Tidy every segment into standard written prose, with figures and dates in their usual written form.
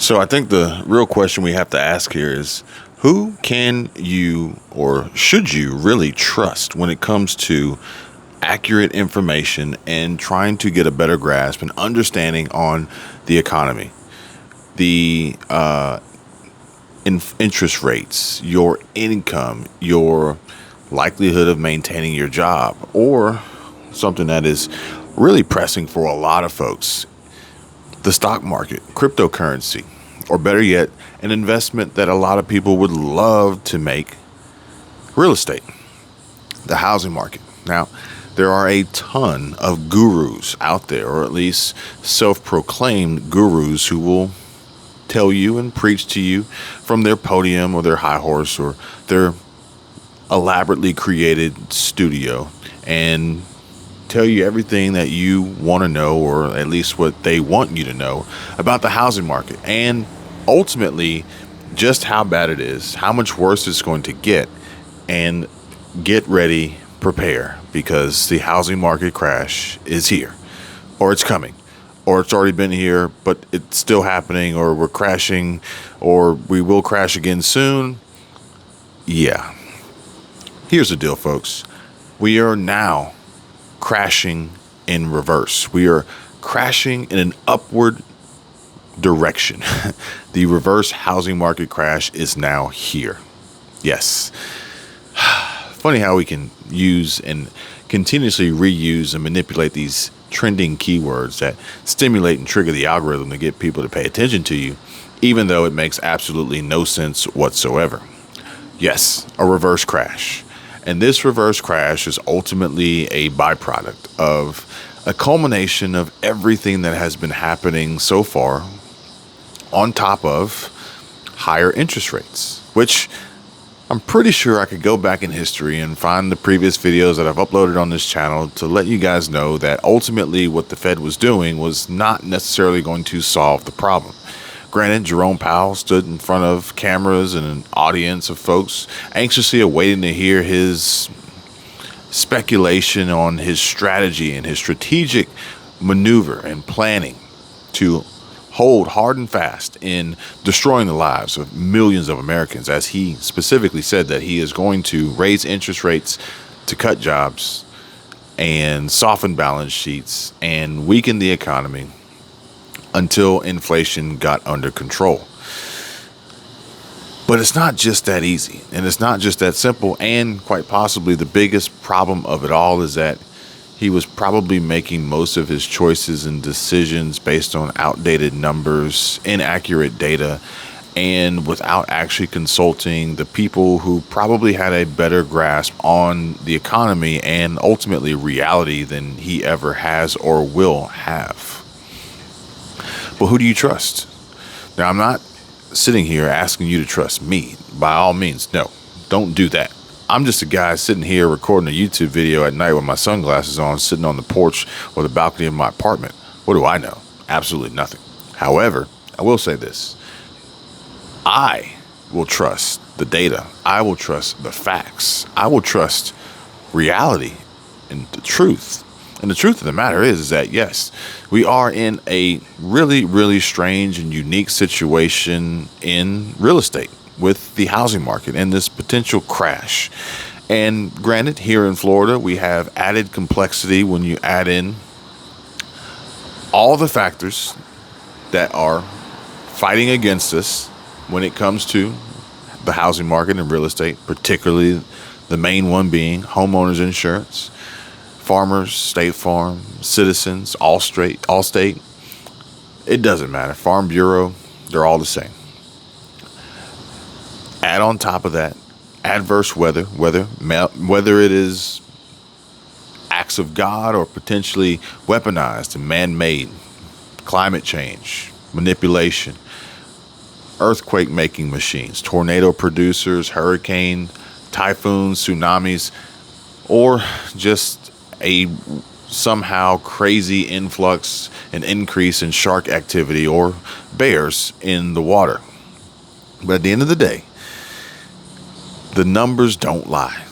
So I think the real question we have to ask here is who can you or should you really trust when it comes to accurate information and trying to get a better grasp and understanding on the economy, the interest rates, your income, your likelihood of maintaining your job, or something that is really pressing for a lot of folks, the stock market, cryptocurrency, or better yet, an investment that a lot of people would love to make, real estate, the housing market. Now, there are a ton of gurus out there, or at least self-proclaimed gurus, who will tell you and preach to you from their podium or their high horse or their elaborately created studio and tell you everything that you want to know, or at least what they want you to know about the housing market, and ultimately just how bad it is, how much worse it's going to get, and get ready, prepare, because the housing market crash is here, or it's coming, or it's already been here, but it's still happening, or we're crashing, or we will crash again soon. Yeah. Here's the deal, folks. We are now crashing in reverse. We are crashing in an upward direction. The reverse housing market crash is now here. Yes. Funny how we can use and continuously reuse and manipulate these trending keywords that stimulate and trigger the algorithm to get people to pay attention to you, even though it makes absolutely no sense whatsoever. Yes, a reverse crash. And this reverse crash is ultimately a byproduct of a culmination of everything that has been happening so far, on top of higher interest rates, which I'm pretty sure I could go back in history and find the previous videos that I've uploaded on this channel to let you guys know that ultimately what the Fed was doing was not necessarily going to solve the problem. Granted, Jerome Powell stood in front of cameras and an audience of folks anxiously awaiting to hear his speculation on his strategy and his strategic maneuver and planning to hold hard and fast in destroying the lives of millions of Americans, as he specifically said that he is going to raise interest rates to cut jobs and soften balance sheets and weaken the economy until inflation got under control. But it's not just that easy, and it's not just that simple, and quite possibly the biggest problem of it all is that he was probably making most of his choices and decisions based on outdated numbers, inaccurate data, and without actually consulting the people who probably had a better grasp on the economy and ultimately reality than he ever has or will have. But who do you trust? Now, I'm not sitting here asking you to trust me. By all means, no, don't do that. I'm just a guy sitting here recording a YouTube video at night with my sunglasses on, sitting on the porch or the balcony of my apartment. What do I know? Absolutely nothing. However, I will say this. I will trust the data. I will trust the facts. I will trust reality and the truth. And the truth of the matter is that, yes, we are in a really, really strange and unique situation in real estate with the housing market and this potential crash. And granted, here in Florida, we have added complexity when you add in all the factors that are fighting against us when it comes to the housing market and real estate, particularly the main one being homeowners insurance, Farmers, State Farm, Citizens, Allstate. It doesn't matter. Farm Bureau, they're all the same. Add on top of that adverse weather, whether it is acts of God or potentially weaponized and man-made, climate change, manipulation, earthquake making machines, tornado producers, hurricane, typhoons, tsunamis, or just a somehow crazy influx and increase in shark activity or bears in the water. But at the end of the day, the numbers don't lie,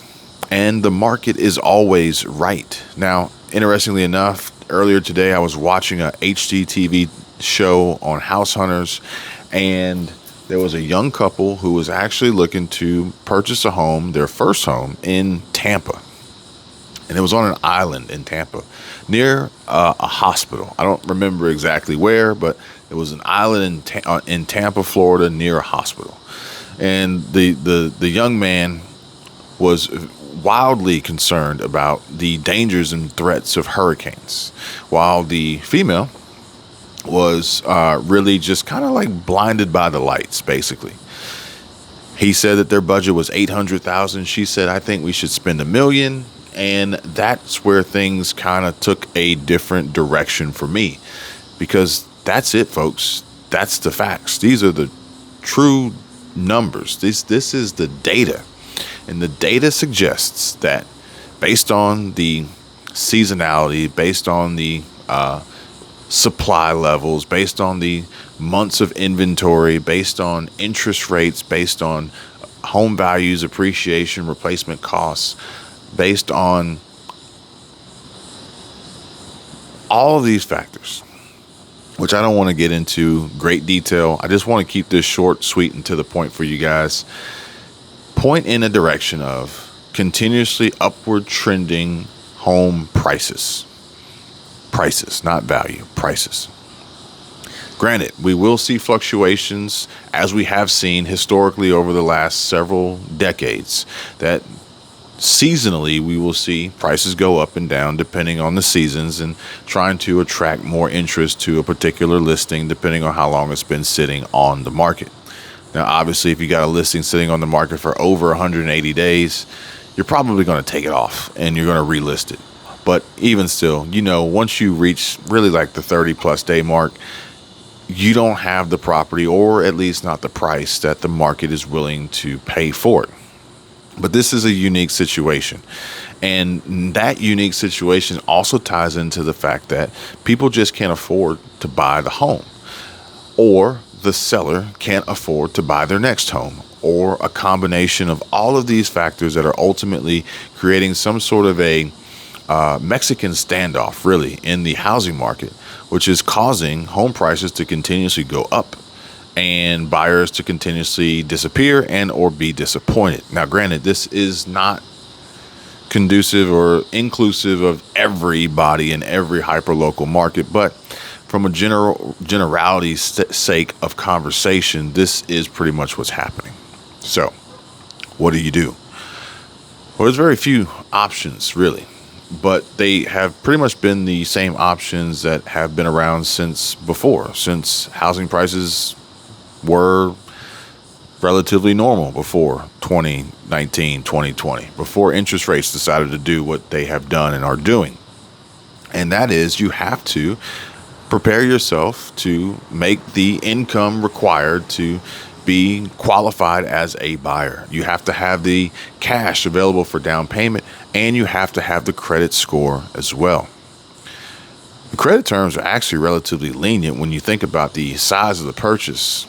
and the market is always right. Now, interestingly enough, earlier today I was watching a HGTV show on house hunters, And there was a young couple who was actually looking to purchase a home, their first home, in Tampa. And it was on an island in Tampa near a hospital. I don't remember exactly where, but it was an island in Tampa, Florida, near a hospital. And the young man was wildly concerned about the dangers and threats of hurricanes, while the female was really just kind of like blinded by the lights, basically. He said that their budget was $800,000. She said, I think we should spend $1 million. And that's where things kind of took a different direction for me, because that's it, folks. That's the facts. These are the true numbers. This is the data. And the data suggests that based on the seasonality, based on the supply levels, based on the months of inventory, based on interest rates, based on home values, appreciation, replacement costs, based on all of these factors, which I don't want to get into great detail. I just want to keep this short, sweet, and to the point for you guys. Point in a direction of continuously upward trending home prices. Prices, not value, prices. Granted, we will see fluctuations, as we have seen historically over the last several decades, that seasonally we will see prices go up and down depending on the seasons and trying to attract more interest to a particular listing depending on how long it's been sitting on the market. Now, obviously, if you got a listing sitting on the market for over 180 days, you're probably going to take it off and you're going to relist it. But even still, once you reach really like the 30 plus day mark, you don't have the property, or at least not the price that the market is willing to pay for it. But this is a unique situation. And that unique situation also ties into the fact that people just can't afford to buy the home, or the seller can't afford to buy their next home, or a combination of all of these factors that are ultimately creating some sort of a Mexican standoff, really, in the housing market, which is causing home prices to continuously go up and buyers to continuously disappear and or be disappointed. Now, granted, this is not conducive or inclusive of everybody in every hyperlocal market, but from a generality's sake of conversation, this is pretty much what's happening. So, what do? Well, there's very few options, really, but they have pretty much been the same options that have been around since housing prices were relatively normal before 2019, 2020, before interest rates decided to do what they have done and are doing. And that is, you have to prepare yourself to make the income required to be qualified as a buyer. You have to have the cash available for down payment, and you have to have the credit score as well. The credit terms are actually relatively lenient when you think about the size of the purchase.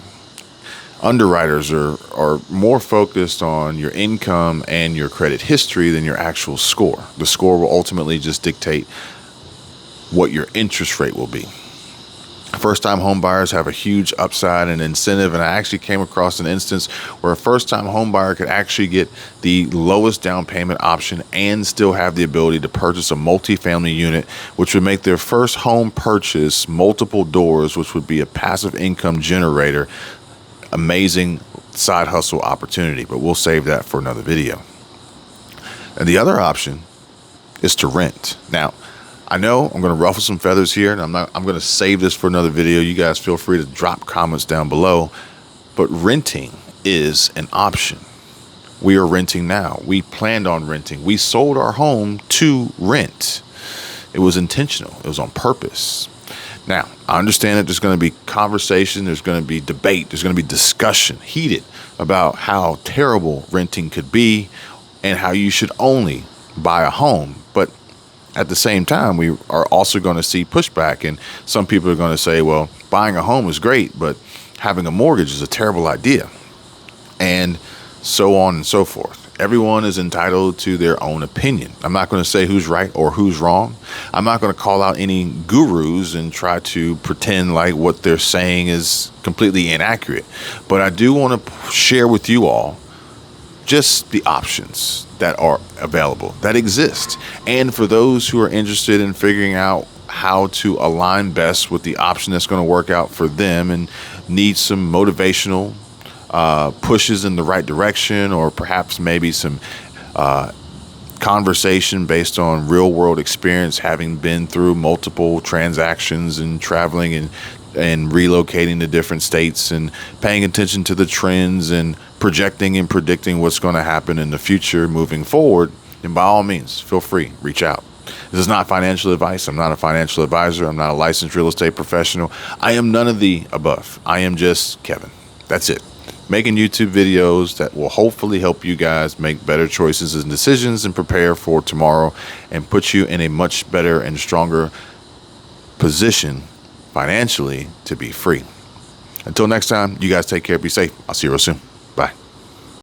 Underwriters are more focused on your income and your credit history than your actual score. The score will ultimately just dictate what your interest rate will be. First-time home buyers have a huge upside and incentive, and I actually came across an instance where a first-time home buyer could actually get the lowest down payment option and still have the ability to purchase a multifamily unit, which would make their first home purchase multiple doors, which would be a passive income generator. Amazing side hustle opportunity, but we'll save that for another video. And the other option is to rent. Now, I know I'm going to ruffle some feathers here, and I'm going to save this for another video. You guys feel free to drop comments down below, but renting is an option. We are renting now. We planned on renting. We sold our home to rent. It was intentional. It was on purpose. Now, I understand that there's going to be conversation, there's going to be debate, there's going to be discussion, heated, about how terrible renting could be and how you should only buy a home. But at the same time, we are also going to see pushback, and some people are going to say, well, buying a home is great, but having a mortgage is a terrible idea, and so on and so forth. Everyone is entitled to their own opinion. I'm not going to say who's right or who's wrong. I'm not going to call out any gurus and try to pretend like what they're saying is completely inaccurate. But I do want to share with you all just the options that are available, that exist. And for those who are interested in figuring out how to align best with the option that's going to work out for them and need some motivational pushes in the right direction, or perhaps maybe some conversation based on real world experience, having been through multiple transactions and traveling and relocating to different states and paying attention to the trends and projecting and predicting what's going to happen in the future moving forward, then by all means, feel free, reach out. This is not financial advice. I'm not a financial advisor. I'm not a licensed real estate professional. I am none of the above. I am just Kevin. That's it. Making YouTube videos that will hopefully help you guys make better choices and decisions and prepare for tomorrow and put you in a much better and stronger position financially to be free. Until next time, you guys take care. Be safe. I'll see you real soon. Bye.